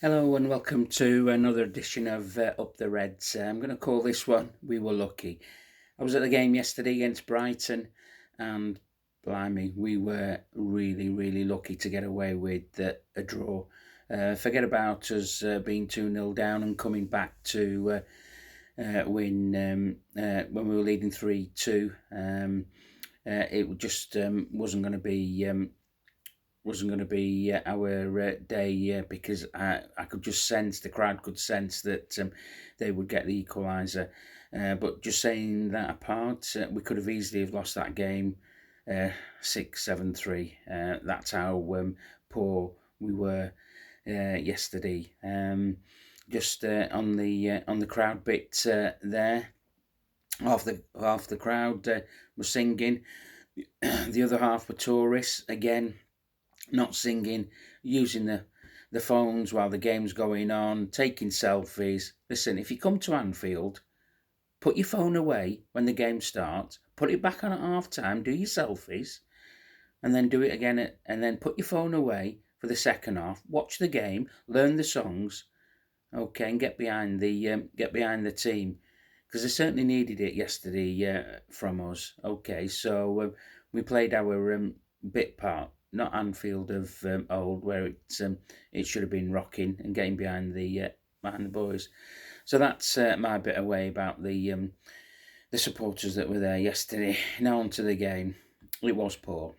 Hello and welcome to another edition of Up the Reds. I'm going to call this one We Were Lucky. I was at the game yesterday against Brighton and blimey, we were really, really lucky to get away with a draw. Forget about us being 2-0 down and coming back to win when we were leading 3-2. It just wasn't going to be our day because I could just sense, the crowd could sense that they would get the equaliser. But just saying that apart, we could have easily have lost that game 6-7-3. That's how poor we were yesterday. Just on the crowd bit there, half the crowd was singing. The other half were tourists again, not singing, using the phones while the game's going on, taking selfies. Listen, if you come to Anfield, put your phone away when the game starts, put it back on at half time, do your selfies, and then do it again, and then put your phone away for the second half. Watch the game, learn the songs, okay, and get behind the team because they certainly needed it yesterday from us. Okay, so we played our bit part, not Anfield of old, where it should have been rocking and getting behind the boys. So that's my bit away about the supporters that were there yesterday. Now on to the game. It was poor.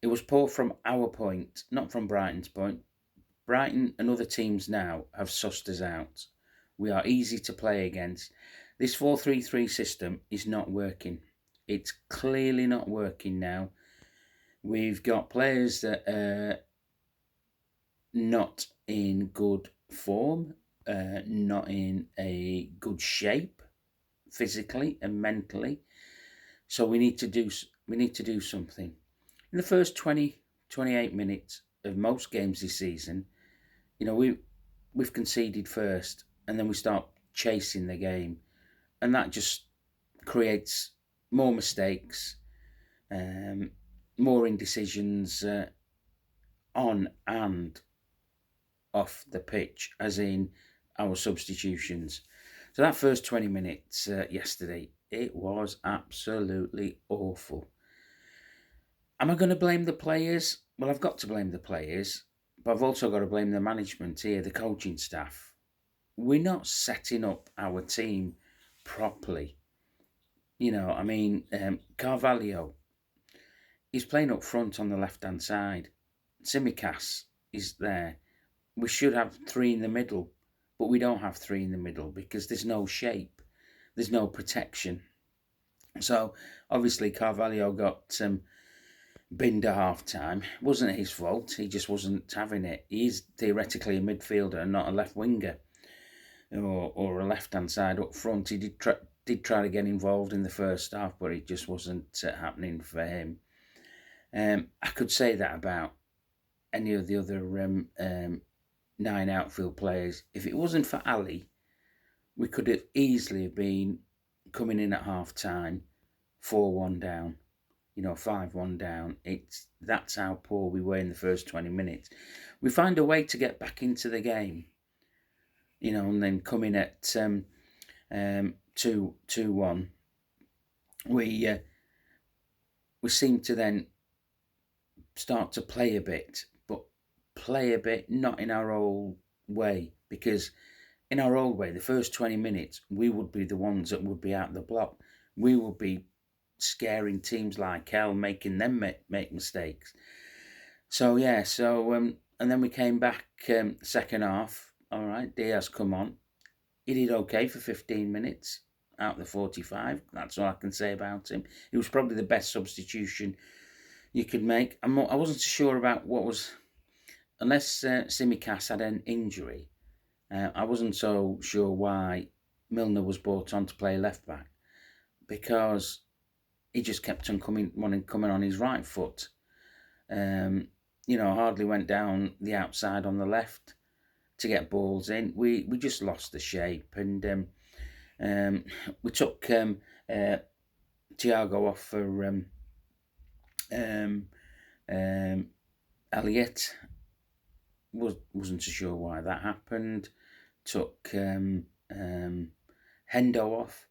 It was poor from our point, not from Brighton's point. Brighton and other teams now have sussed us out. We are easy to play against. This 4-3-3 system is not working. It's clearly not working now. We've got players that are not in good form, not in a good shape physically and mentally. So we need to do something. In the first 20, 28 minutes of most games this season, we've conceded first, and then we start chasing the game, and that just creates more mistakes, um, more indecisions on and off the pitch, as in our substitutions. So that first 20 minutes yesterday, it was absolutely awful. Am I going to blame the players? Well, I've got to blame the players, but I've also got to blame the management here, the coaching staff. We're not setting up our team properly. Carvalho, he's playing up front on the left hand side. Simicas is there. We should have three in the middle, but we don't have three in the middle because there's no shape, there's no protection. So obviously Carvalho got binned at half time. It wasn't his fault, he just wasn't having it. He's theoretically a midfielder and not a left winger or a left hand side up front. He did try to get involved in the first half, but it just wasn't happening for him. I could say that about any of the other 9 outfield players. If it wasn't for Ali, we could have easily been coming in at half time 4-1 down, 5-1 down. That's how poor we were in the first 20 minutes. We find a way to get back into the game, and then coming at 2-1, we seem to then start to play a bit, but play a bit not in our old way, because in our old way, the first 20 minutes, we would be the ones that would be out the block. We would be scaring teams like hell, making them make mistakes. So, yeah, and then we came back second half. All right, Diaz come on. He did okay for 15 minutes out of the 45. That's all I can say about him. It was probably the best substitution you could make. I wasn't so sure about what was, unless Simicas had an injury. I wasn't so sure why Milner was brought on to play left back, because he just kept on coming on his right foot. Hardly went down the outside on the left to get balls in. We just lost the shape, and we took Thiago off for Elliott. wasn't so sure why that happened. Took Hendo off.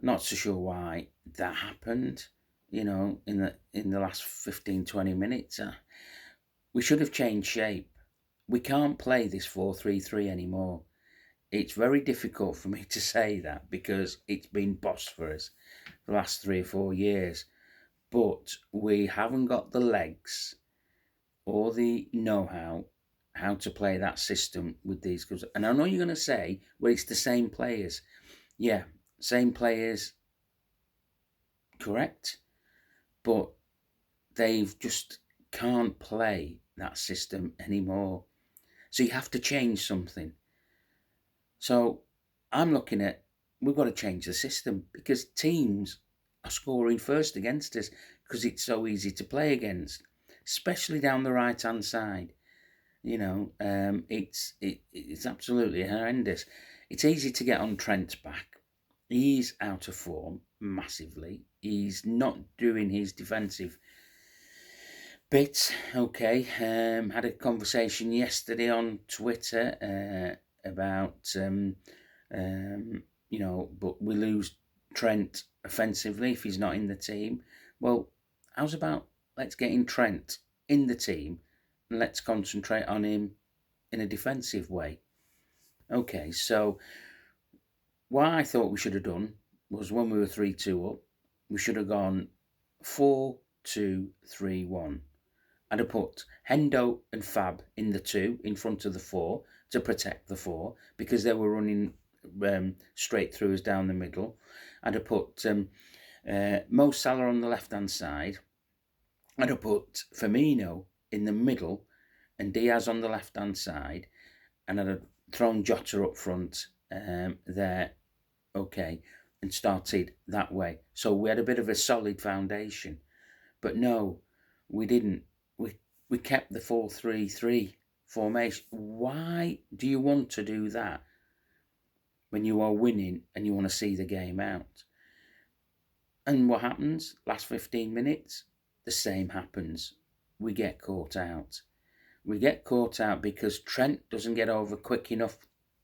Not so sure why that happened. In the last 15, 20 minutes, we should have changed shape. We can't play this 4-3-3 anymore. It's very difficult for me to say that because it's been boss for us the last 3 or 4 years. But we haven't got the legs or the know-how to play that system with these clubs. And I know you're going to say, well, it's the same players. Yeah, same players, correct. But they've just can't play that system anymore. So you have to change something. So I'm looking at, we've got to change the system because teams are scoring first against us because it's so easy to play against, especially down the right hand side. It's absolutely horrendous. It's easy to get on Trent's back. He's out of form massively. He's not doing his defensive bit. Okay, had a conversation yesterday on Twitter about but we lose Trent offensively if he's not in the team. Well, how's about let's get in Trent in the team and let's concentrate on him in a defensive way. Okay, so what I thought we should have done was when we were 3-2 up, we should have gone 4-2-3-1. I'd have put Hendo and Fab in the 2 in front of the 4 to protect the 4 because they were running straight through us down the middle. I'd have put Mo Salah on the left-hand side. I'd have put Firmino in the middle and Diaz on the left-hand side. And I'd have thrown Jota up front there, okay, and started that way. So we had a bit of a solid foundation. But no, we didn't. We kept the 4-3-3 formation. Why do you want to do that when you are winning and you want to see the game out? And what happens? Last 15 minutes, the same happens. We get caught out. We get caught out because Trent doesn't get over quick enough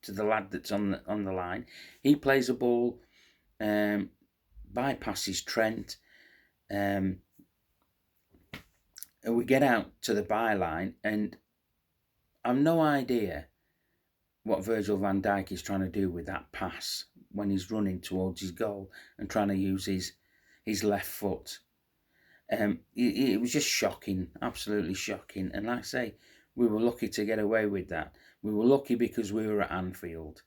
to the lad that's on the line. He plays a ball, bypasses Trent, and we get out to the byline, and I've no idea what Virgil van Dijk is trying to do with that pass when he's running towards his goal and trying to use his left foot. It was just shocking, absolutely shocking. And like I say, we were lucky to get away with that. We were lucky because we were at Anfield,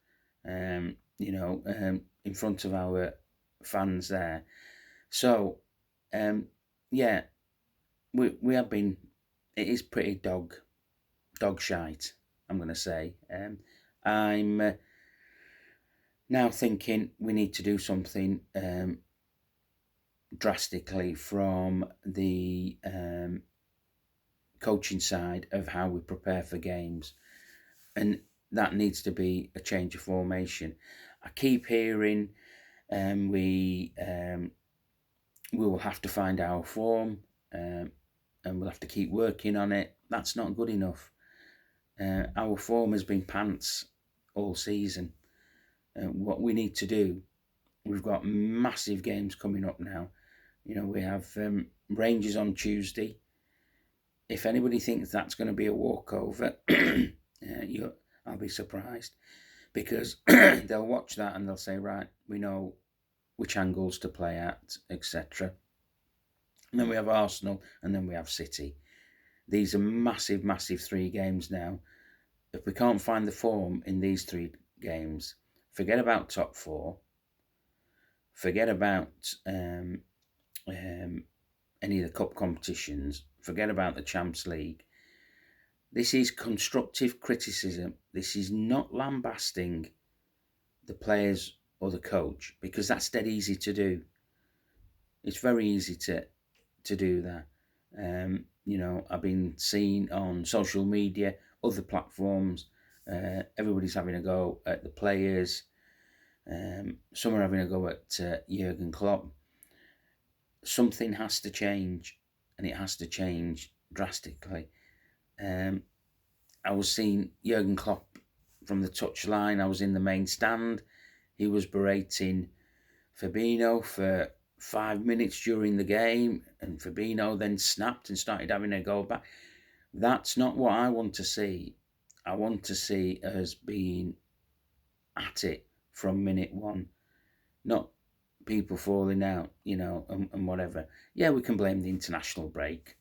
in front of our fans there. So, yeah, we have been. It is pretty dog shite, I'm going to say. I'm now thinking we need to do something drastically from the coaching side of how we prepare for games, and that needs to be a change of formation. I keep hearing we will have to find our form and we'll have to keep working on it. That's not good enough. Our form has been pants all season. What we need to do, we've got massive games coming up now. We have Rangers on Tuesday. If anybody thinks that's going to be a walkover, I'll be surprised, because they'll watch that and they'll say, right, we know which angles to play at, etc. And then we have Arsenal, and then we have City. These are massive, massive 3 games now. If we can't find the form in these 3 games, forget about top 4. Forget about any of the cup competitions. Forget about the Champions League. This is constructive criticism. This is not lambasting the players or the coach, because that's dead easy to do. It's very easy to do that. I've been seeing on social media, other platforms, everybody's having a go at the players. Some are having a go at Jurgen Klopp. Something has to change, and it has to change drastically. I was seeing Jurgen Klopp from the touchline. I was in the main stand. He was berating Fabinho for 5 minutes during the game, and Fabinho then snapped and started having a go back. That's not what I want to see. I want to see us being at it from minute one, not people falling out, and whatever. Yeah, we can blame the international break.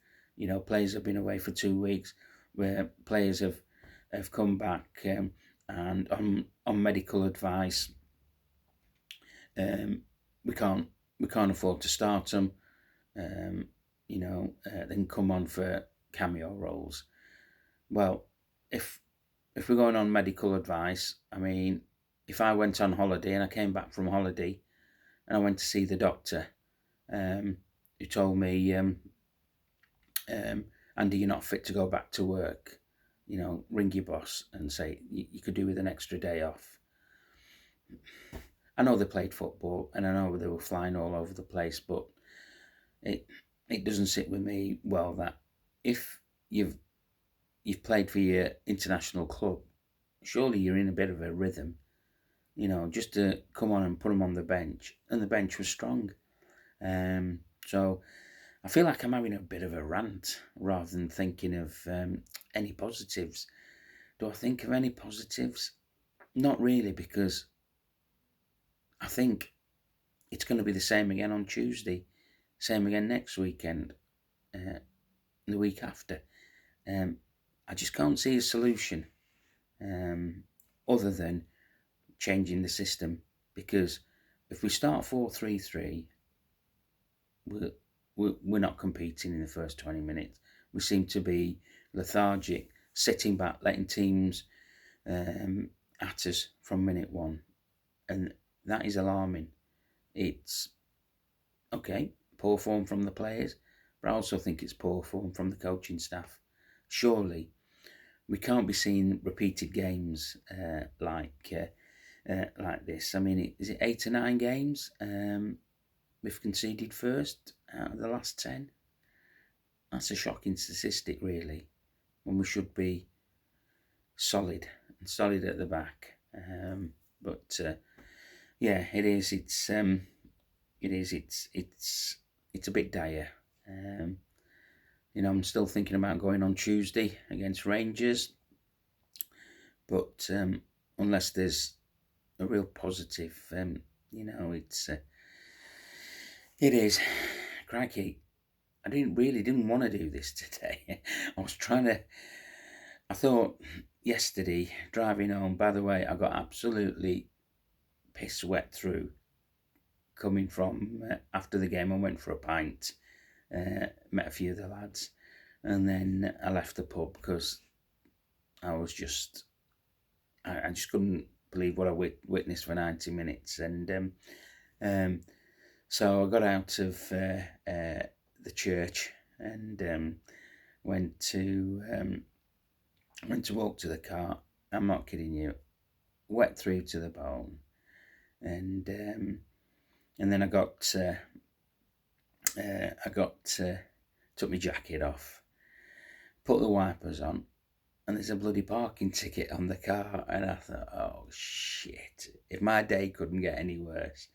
Players have been away for 2 weeks, where players have come back and on medical advice. We can't afford to start them. Then come on for cameo roles. Well, if we're going on medical advice, I mean, if I went on holiday and I came back from holiday and I went to see the doctor, who told me, Andy, you're not fit to go back to work. Ring your boss and say you could do with an extra day off. I know they played football and I know they were flying all over the place, but it doesn't sit with me well that if you've played for your international club, surely you're in a bit of a rhythm, just to come on and put them on the bench, and the bench was strong. So I feel like I'm having a bit of a rant rather than thinking of any positives. Do I think of any positives? Not really, because I think it's going to be the same again on Tuesday, same again next weekend, the week after. I just can't see a solution other than changing the system, because if we start 4-3-3, we're not competing in the first 20 minutes. We seem to be lethargic, sitting back, letting teams at us from minute one, and that is alarming. It's okay, poor form from the players, but I also think it's poor form from the coaching staff. Surely we can't be seeing repeated games like this. I mean, is it 8 or 9 games we've conceded first out of the last 10? That's a shocking statistic, really, when we should be solid at the back. But yeah, it is. It's It's a bit dire. I'm still thinking about going on Tuesday against Rangers, but unless there's a real positive, it is. Crikey, I didn't want to do this today. I thought yesterday driving home. By the way, I got absolutely piss wet through coming from after the game. I went for a pint, met a few of the lads, and then I left the pub because I just couldn't believe what I witnessed for 90 minutes. And so I got out of the church and went to walk to the car. I'm not kidding you, wet through to the bone, and then I took my jacket off, put the wipers on, and there's a bloody parking ticket on the car, and I thought, oh shit, if my day couldn't get any worse.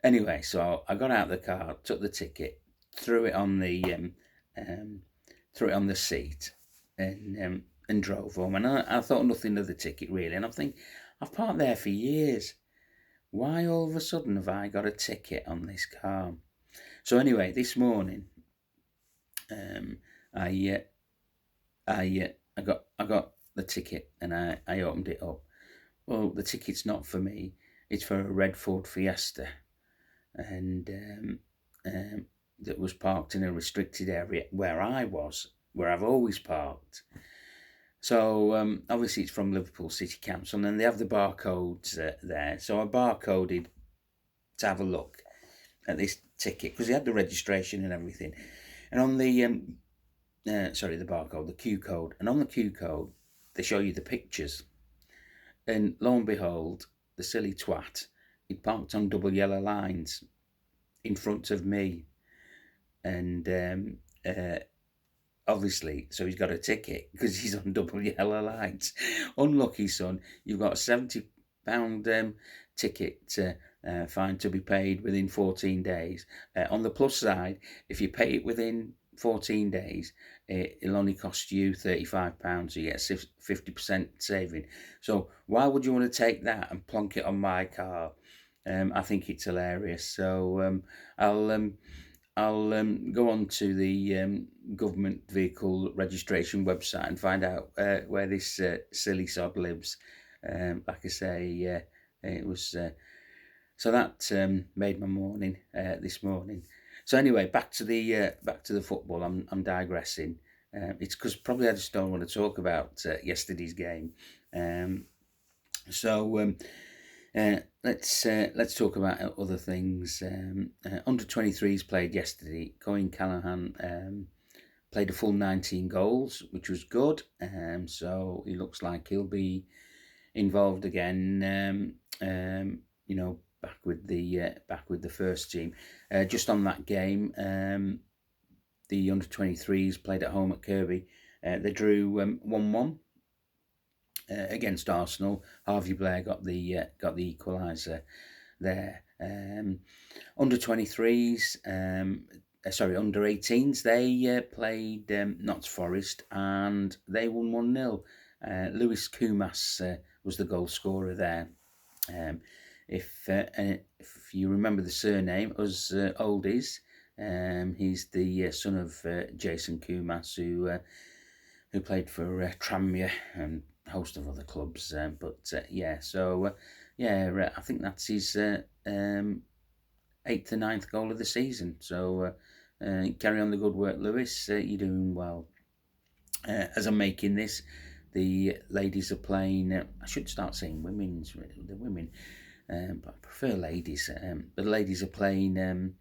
Anyway, so I got out of the car, took the ticket, threw it on the seat, and drove home. And I thought nothing of the ticket really, and I'm thinking, I've parked there for years. Why all of a sudden have I got a ticket on this car? So anyway, this morning, I got the ticket and I opened it up. Well, the ticket's not for me. It's for a red Ford Fiesta, and that was parked in a restricted area where I've always parked. So obviously it's from Liverpool City Council, and they have the barcodes there. So I barcoded to have a look at this ticket because they had the registration and everything. And on the the barcode, the Q code, and on the Q code they show you the pictures. And lo and behold, the silly twat, he'd parked on double yellow lines in front of me, and obviously, so he's got a ticket because he's on double yellow lights. Unlucky son, you've got a £70 ticket fine to be paid within 14 days. On the plus side, if you pay it within 14 days, it'll only cost you £35, so you get 50% saving. So why would you want to take that and plonk it on my car? I think it's hilarious. So I'll go on to the government vehicle registration website and find out where this silly sod lives. Like I say, it was so that made my morning this morning. So anyway, back to the football. I'm digressing. It's because probably I just don't want to talk about yesterday's game. So let's talk about other things. Under 23s played yesterday. Cohen Callahan played a full 19 goals, which was good. So he looks like he'll be involved again. You know, back with the first team. Just on that game, the under 23s played at home at Kirkby. They drew 1-1. Against Arsenal. Harvey Blair got the equaliser there. Under 23s, under 18s, they played Notts Forest and they won 1-0. Lewis Kumas was the goal scorer there. If you remember the surname, us oldies, he's the son of Jason Kumas, who played for Tranmere and a host of other clubs. I think that's his 8th or 9th goal of the season. So carry on the good work, Lewis. You're doing well. As I'm making this, the ladies are playing. I should start saying the women, but I prefer ladies. But the ladies are playing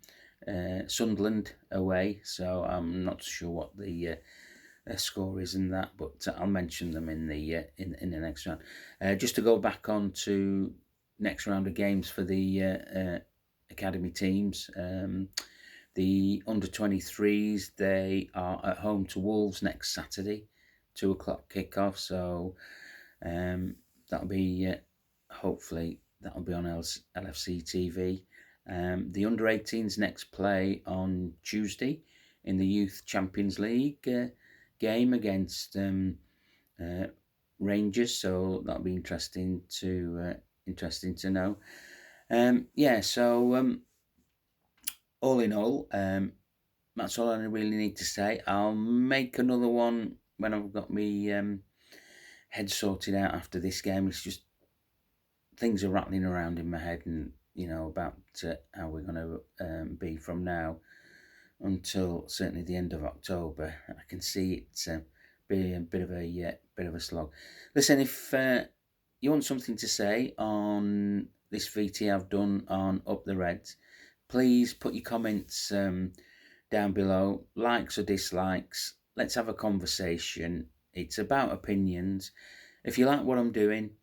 Sunderland away, so I'm not sure what the score is in that, but I'll mention them in the next round. Just to go back on to next round of games for the academy teams. The under 23s, they are at home to Wolves next Saturday, 2:00 kickoff. So that'll be hopefully that'll be on LFC TV. The under 18s next play on Tuesday in the Youth Champions League game against Rangers, so that'll be interesting to know. All in all, that's all I really need to say. I'll make another one when I've got me head sorted out after this game. It's just things are rattling around in my head, and about how we're going to be from now until certainly the end of October. I can see it being a bit of a slog. Listen, if you want something to say on this VT I've done on Up the Reds, please put your comments down below, likes or dislikes. Let's have a conversation. It's about opinions. If you like what I'm doing,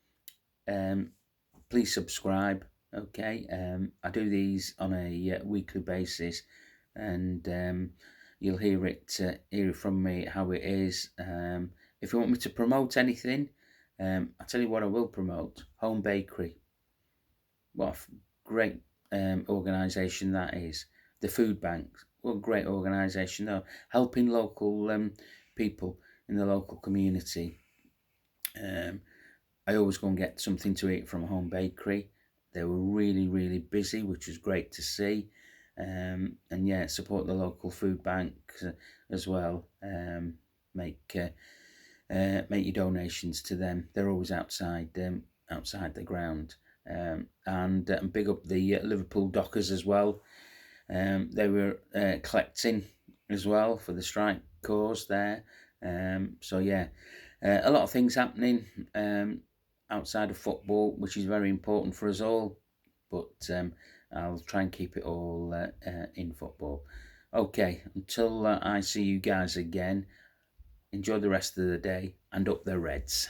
please subscribe. Okay, I do these on a weekly basis, and you'll hear it from me how it is. If you want me to promote anything, I'll tell you what I will promote. Home Bakery. What a great organisation that is. The food banks. What a great organisation though. Helping local people in the local community. I always go and get something to eat from Home Bakery. They were really, really busy, which was great to see. And support the local food bank as well. Make your donations to them. They're always outside the ground. And big up the Liverpool Dockers as well. They were collecting as well for the strike cause there. A lot of things happening outside of football, which is very important for us all. But I'll try and keep it all in football. Okay, until I see you guys again, enjoy the rest of the day and up the Reds.